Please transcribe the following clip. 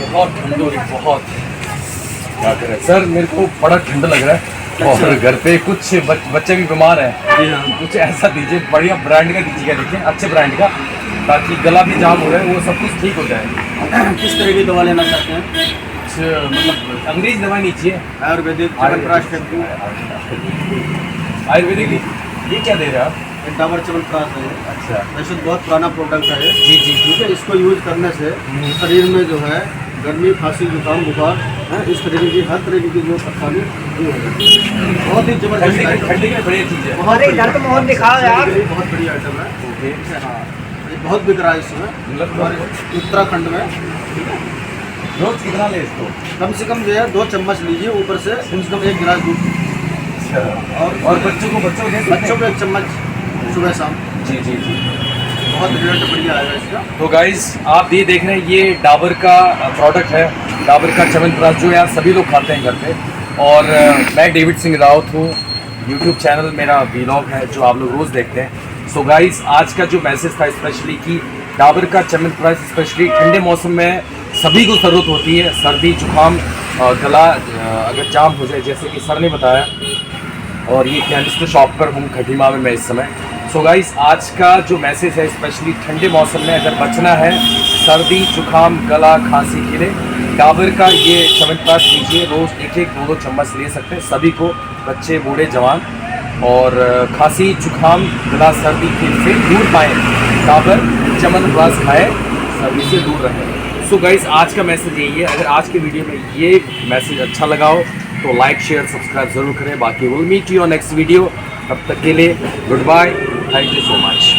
बहुत ठंड हो रही है, बहुत। क्या करें सर, मेरे को बड़ा ठंड लग रहा है और घर पे कुछ बच्चे भी बीमार हैं। जी हाँ। कुछ ऐसा दीजिए, बढ़िया ब्रांड का दीजिएगा, देखिए अच्छे ब्रांड का, ताकि गला भी जाम हो रहा है वो सब कुछ ठीक हो जाए। किस तरह की दवा लेना चाहते हैं? कुछ मतलब अंग्रेज दवाई नहीं चाहिए, आयुर्वेदिक, च्यवनप्राश कहते हैं। आयुर्वेदिक। ये क्या दे रहे हैं आप? ये डाबर च्यवनप्राश है। अच्छा वैसे बहुत पुराना प्रोडक्ट है। जी जी जी। ठीक है, इसको यूज करने से शरीर में जो है गर्मी, खांसी, जुकाम, बुखार है, इस तरीके की हर तरीके की जो परेशानी दूर हो जाती है। बहुत ही जबरदस्त आइटम है। ठंडी की बढ़िया चीज़ है। बहुत बढ़िया। इधर तो मोहन दिखाओ यार। ये बहुत बढ़िया आइटम है। ओके। हाँ, ये बहुत बिक रहा है इस समय मतलब हमारे उत्तराखंड में। रोज कितना ले इसको? कम से कम जो है 2 चम्मच लीजिए, ऊपर से कम 1 गिलास दूध। और बच्चों को दे सकते हैं? बच्चों को 1 चम्मच सुबह शाम। जी जी जी। बहुत रिजल्ट बढ़िया आएगा इसका। तो गाइस आप ये देख रहे हैं, ये डाबर का प्रोडक्ट है, डाबर का च्यवनप्राश, जो यार सभी लोग खाते हैं घर पे। और मैं डेविड सिंह रावत हूँ, यूट्यूब चैनल मेरा वीलॉग है जो आप लोग रोज़ देखते हैं। सो गाइस आज का जो मैसेज था स्पेशली कि डाबर का च्यवनप्राश स्पेशली ठंडे मौसम में सभी को ज़रूरत होती है, सर्दी जुकाम गला अगर जाम हो जाए, जैसे कि सर ने बताया। और ये केमिस्ट शॉप पर हूँ खटीमा में मैं इस समय। सो गाइस आज का जो मैसेज है स्पेशली ठंडे मौसम में अगर बचना है सर्दी जुकाम गला खांसी के लिए, डाबर का ये च्यवनप्राश लीजिए, रोज़ 1-2 चम्मच ले सकते हैं सभी को, बच्चे बूढ़े जवान। और खांसी जुकाम गला सर्दी के से दूर पाएँ, डाबर च्यवनप्राश खाएँ, सर्दी से दूर रहें। सो गाइस आज का मैसेज यही है। अगर आज के वीडियो में ये मैसेज अच्छा लगा हो तो लाइक शेयर सब्सक्राइब जरूर करें। बाकी will meet you on next video. तब तक के लिए good bye, thank you so much.